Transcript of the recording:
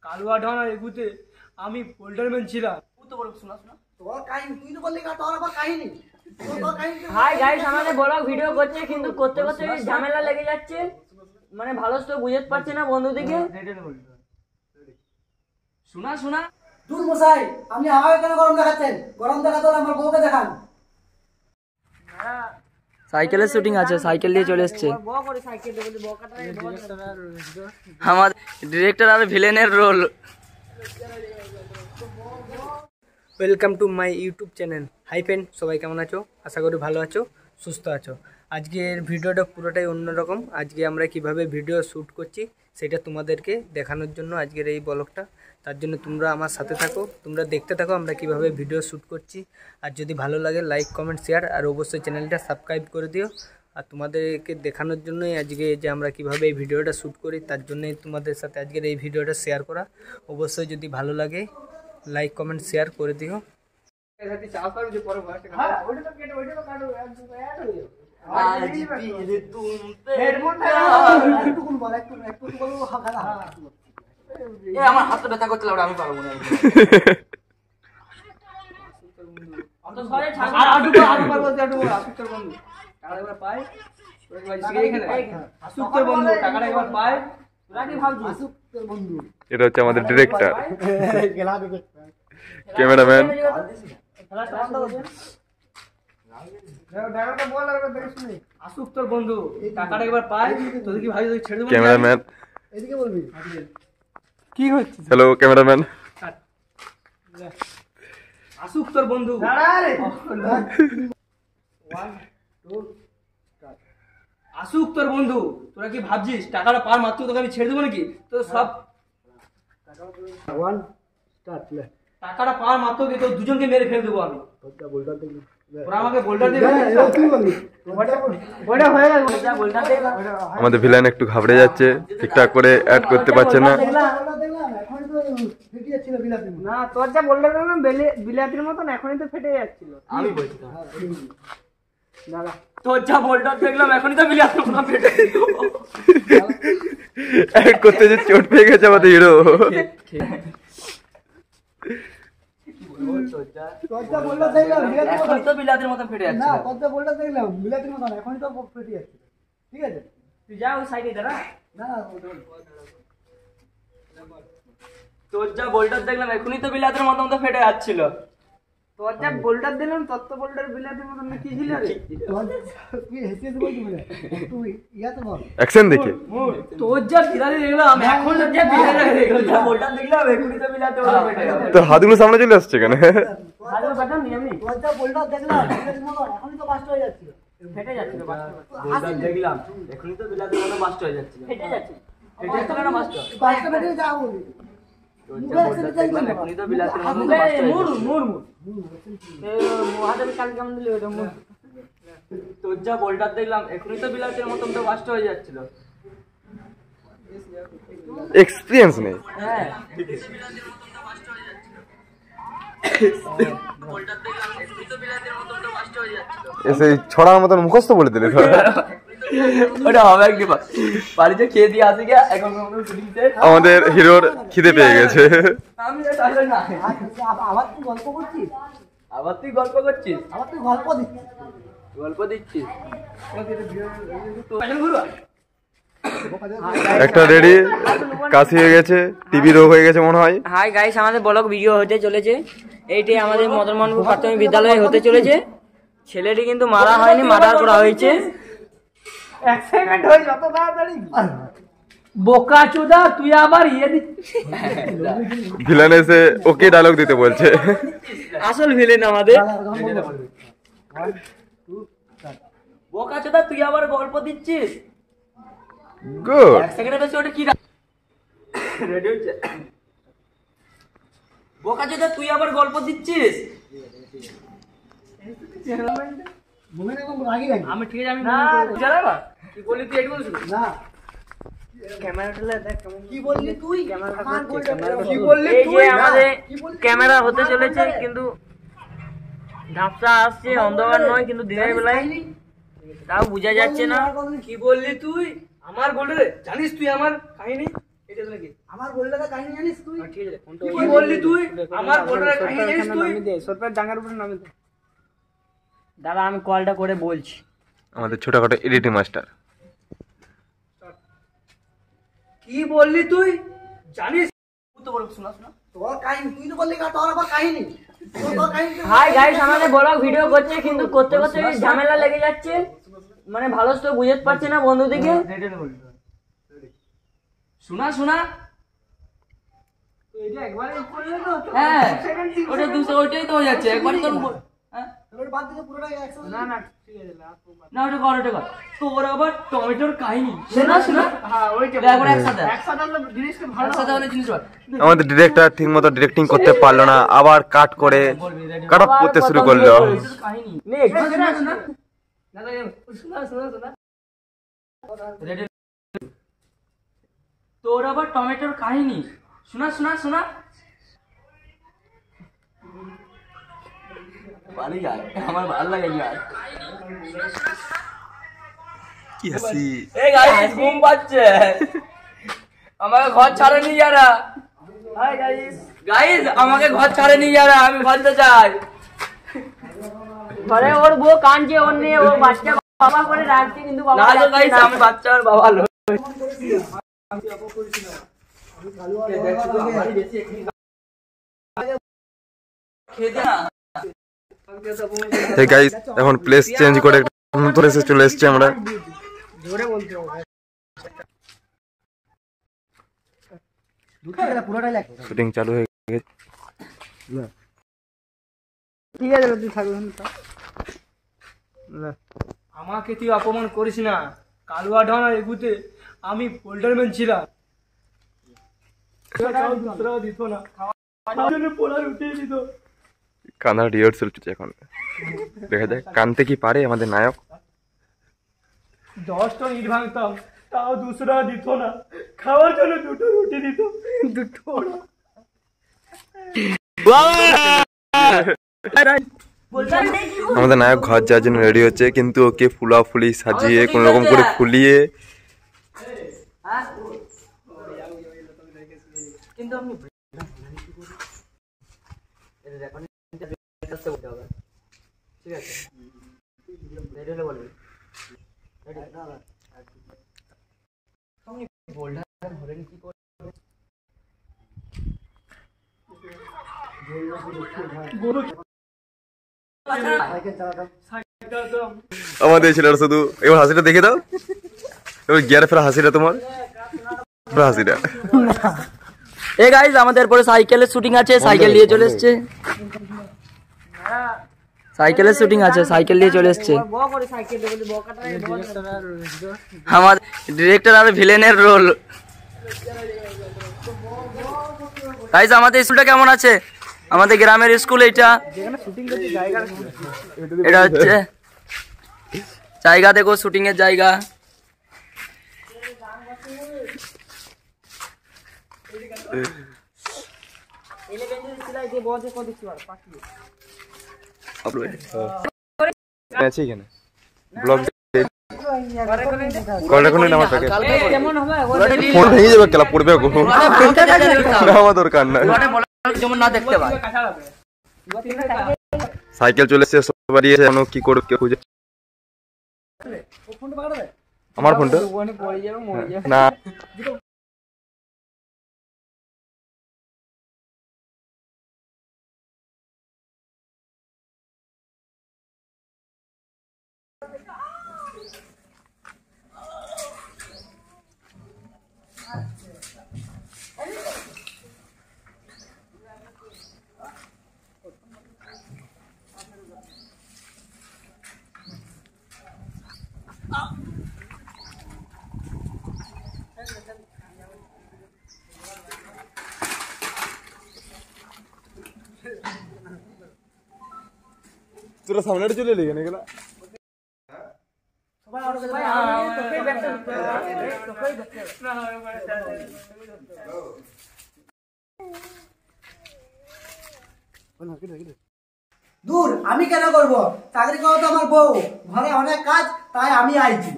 কালুয়া ঢানা এগুতে আমি ফোল্ডারম্যান ছিলাম। তোর কাহিনী তুই তো বললি তোর আবার কাহিনী। হাই গাইস, আমাদের ব্লগ ভিডিও করছে কিন্তু করতে করতে ঝামেলা লেগে যাচ্ছে, মানে ভালো তো বুঝতে পারছে না বন্ধুদিকে। শোনা শোনা দূর মশাই, আপনি আমাকে কেন গরম দেখাচ্ছেন? গরম দেখাতে হলে আমার বউকে দেখান। সাইকেলের শুটিং আছে, সাইকেল দিয়ে চলে এসছে আমার ডিরেক্টর আর ভিলেনের role. Welcome to my YouTube channel. Hi friend, সবাই কেমন আছো? আশা করি ভালো আছো, সুস্থ আছো। আজকের ভিডিওটা পুরোটাই অন্যরকম। আজকে আমরা কিভাবে ভিডিও শ্যুট করছি সেটা তোমাদেরকে দেখানোর জন্য আজকের এই ব্লগটা। তার জন্য তোমরা আমার সাথে থাকো, তোমরা দেখতে থাকো আমরা কিভাবে ভিডিও শ্যুট করছি। আর যদি ভালো লাগে লাইক কমেন্ট শেয়ার আর অবশ্যই চ্যানেলটা সাবস্ক্রাইব করে দিও। আর তোমাদেরকে দেখানোর জন্যই আজকে যে আমরা কিভাবে এই ভিডিওটা শ্যুট করি তার জন্যই তোমাদের সাথে আজকের এই ভিডিওটা শেয়ার করা। অবশ্যই যদি ভালো লাগে লাইক কমেন্ট শেয়ার করে দিও। আমার হাতটা ব্যথা করছিল, আমি পারবো না। এটা হচ্ছে আমাদের ডিরেক্টর, ক্যামেরাম্যান। আসুক তোর বন্ধু, টাকাটা একবার পাই, তোদের কি ভাই ছেড়ে দেবো? ক্যামেরাম্যান এদিকে বলবি কি হচ্ছে? Hello cameraman. আসুক তোর বন্ধু। আসুক তোর বন্ধু, তোরা কি ভাবছিস টাকাটা পার মাত্র তোকে আমি ছেড়ে দেবো নাকি? তো সব টাকাটা পাওয়ার মাত্র কি তোর দুজনকে মেরে ফেলে দেবো আমি। ওরা আমাকে বোল্ডার দেবে। আমাদের ভিলেন একটু ঘাবড়ে যাচ্ছে, ঠিকঠাক করে অ্যাড করতে পারছে না। না, তোর যা বোল্ডার দেখলাম বিলাতির মতন এখনই তো ফেটে যাচ্ছিল। আমি বলছি দাদা, তোর যা বোল্ডার দেখলাম এখনই তো বিলাতির মতন ফেটে অ্যাড করতে যে চোট পেয়ে গেছে আমাদের হিরো। বিলাতির মতন ফেটে যাচ্ছে। এখনই তো ফেটে যাচ্ছে। ঠিক আছে, তুই যা ওই সাইডে দাঁড়া। না তোর যা বোল্ডার দেখলাম এখনই তো বিলাতের মতন তো ফেটে যাচ্ছিল। তোর যা বোল্ডার দিলাম তত তো বোল্ডার বিলাতের মতন কি ছিল রে? তুই হেসে বলছি বলে তুই ইয়াতে বল অ্যাকশন দেখে তোর যা বিড়ালি দেখলাম এখন যা বিড়ালি দেখলাম, যা বোল্ডার দেখলাম এখনই তো বিলাতের মতন ফেটে যাচ্ছে। তো হাতগুলো সামনে চলে আসছে কেন? হাতগুলো পাঠান নি আমি। তোর যা বোল্ডার দেখলাম এখনই তো বাস্ট হয়ে যাচ্ছে। ফেটে যাচ্ছিল। বোল্ডার দেখলাম এখনই তো বিলাতের মতন বাস্ট হয়ে যাচ্ছে। ফেটে যাচ্ছে। ফেটে যাচ্ছে কেন বাস্ট? বাস্ট ফেটে যা বলি। তোর যা বোল্ডার দেখলাম এখনই তো বিলাতের মতন বাস্ট হয়ে যাচ্ছে। হাতে কাল কেমন দিলি ওটা মুড়। তোর যা বোল্ডার দেখলাম এখনই তো বিলাতের মতন তো বাস্ট হয়ে যাচ্ছিল। এক্সপিরিয়েন্স নেই। হ্যাঁ, এসে ছড়ার মতন মুখস্থ বলে দিলে তো। ওটা হবে একদিন বাড়িতে খেয়ে দিয়ে আসি গিয়া এখন আমাদের হিরোর খিদে পেয়ে গেছে। আমি তাহলে না। আবার তুই গল্প করছিস? আবার তুই গল্প করছিস? আবার তুই গল্প দিচ্ছিস? গল্প দিচ্ছিস? একটা রেডি, কাশি হয়ে গেছে, টিভি রোগ হয়ে গেছে মনে হয়। হাই গাইস, আমাদের ব্লগ ভিডিও হতে চলেছে। এইটি আমাদের মদনমোহনপুর প্রাথমিক বিদ্যালয়ে হতে চলেছে। ছেলেটি কিন্তু মারা হয়নি, মার্ডার করা হয়েছে। এক সেকেন্ড হয়ে যত তাড়াতাড়ি বোকা চোদা তুই আবার ইয়ে দিচ্ছিস। ভিলেন এসে ওকে ডায়লগ দিতে বলছে। আসল ভিলেন আমাদের। বোকা চোদা তুই আবার গল্প দিচ্ছিস। গুড। এক সেকেন্ডে বেশি ওটা কি রেডি হচ্ছে? বোকা চোদা তুই আবার গল্প দিচ্ছিস। আমি ঠিক আছে, আমি জানাবা কি বলি তুই এটুকু শুধু না ক্যামেরাটা দেখ কেমন। কি বললি তুই? কি বললি তুই? আমাদের ক্যামেরা হতে চলেছে কিন্তু ঝাপসা আসছে, অন্ধকার নয় কিন্তু দিনের বেলায়, তাও বোঝা যাচ্ছে না। কি বললি তুই? আমার বলে জানিস তুই আমার কাহিনী? আমার বোল্ডারের কাহিনী জানিস তুই? কি বললি তুই? আমার বোল্ডারের কাহিনী জানিস তুই? সরকার ডাঙ্গার উপরে নামে দে। দাদা আমি কলটা করে বলছি। আমাদের ছোটখাটো এডিটিং মাস্টার। কি বললি তুই? জানিস তো বল, শোনা শোনা। তোর কাহিনী তুই তো বললি তোর আবার কাহিনী। তোর কাহিনী হাই গাইস, আমাদের ব্লগ ভিডিও করছে কিন্তু করতে করতে ঝামেলা লেগে যাচ্ছে, মানে ভালো তো বুঝতে পারছে না বন্ধু দিকে। শোনা শোনা। হ্যাঁ ওইটাই তো হয়ে যাচ্ছে একবার তোর। তোর বাদ দিতে পুরোটাই একসাথে। না না ঠিক আছে না ওটা কর ওটা কর। তোর আবার টমেটোর কাহিনী শোনা শোনা। হ্যাঁ ওইটা একবার একসাথে একসাথে আমরা জিনিসটা ভালো একসাথে অনেক জিনিস বল। আমাদের ডিরেক্টর ঠিক মতো ডিরেক্টিং করতে পারলো না, আবার কাট করে কাট অফ করতে শুরু করলো। কাহিনী নেক্সট শোনা শোনা। দাদা শোনা শোনা শোনা। তোর আবার টমেটোর কাহিনী শোনা শোনা শোনা। বাড়ি যায় আমার ভালো লাগে যার। কি হাসি। এই গাইস ঘুম পাচ্ছে, আমাকে ঘর ছাড়েনি যারা। হাই গাইস, গাইস আমাকে ঘর ছাড়েনি যারা, আমি বলতে চাই। ঘরে ওর বউ কাঁদছে, ওর নিয়ে ও বাচ্চা বাবা করে রাখছে কিন্তু বাবা না। তো গাইস আমি বাচ্চার বাবা লই। খেতে না। এই গাইস এখন প্লেস চেঞ্জ করে একটা নতুন এসে চলে এসেছি আমরা। জোরে বলতে হবে। পুরোটাই লাগে। শুটিং চালু হয়ে গেছে। ঠিক আছে তুই থাকবি না। আমাকে তুই অপমান করিস না। কালুয়া ঢানা এগুতে আমি ফোল্ডারম্যান ছিলাম। দিত না খাওয়ার জন্য পোলার উঠিয়ে দিত। কান্নার রিহার্সাল চলছে এখন, দেখা যাক কানতে কি পারে আমাদের নায়ক। 10 টন ইট ভাঙতাম, তাও 200 টাকা দিত না। খাওয়ার জন্য 2টো রুটি দিত। 2টো আমাদের নায়ক ঘর যাওয়ার জন্য রেডি হচ্ছে, কিন্তু ওকে ফুলাফুলি সাজিয়ে কোন রকম করে ফুলিয়ে কিন্তু আমি ঠিক আছে রেডি হলে বলবি। বোল্ডার হলেন কি করে? আমাদের ছেলেরা শুধু এবার হাসিটা দেখে দাও, এবার গিয়ারে ফেরা হাসিটা তোমার হাসিটা। এ গাইস আমাদের পরে সাইকেলের শুটিং আছে, সাইকেল নিয়ে চলে এসেছে। সাইকেলের শুটিং আছে, সাইকেল নিয়ে চলে এসেছে। আমার ডিরেক্টর আর ভিলেনের রোল। গাইস আমাদের স্কুলটা কেমন আছে? আমাদের গ্রামের স্কুল এটা। এটা হচ্ছে জায়গা, দেখো শুটিং এর জায়গা। আছে এখানে ব্লগ কলটা কোন আমার প্যাকেট ফোন ভেঙে যাবে, কেলা পড়বে গো, আমার দরকার নাই। যেমন না দেখতে পাই। সাইকেল চলে এসেছে, সবারই এসে এখনো কি করবে কেউ খুঁজে। আমার ফোনটা না তোরা সামনে চলে এলি কেন এগুলা? দূর আমি কেন করবো? চাকরি করো তো আমার বউ, ঘরে অনেক কাজ, তাই আমি আইছি।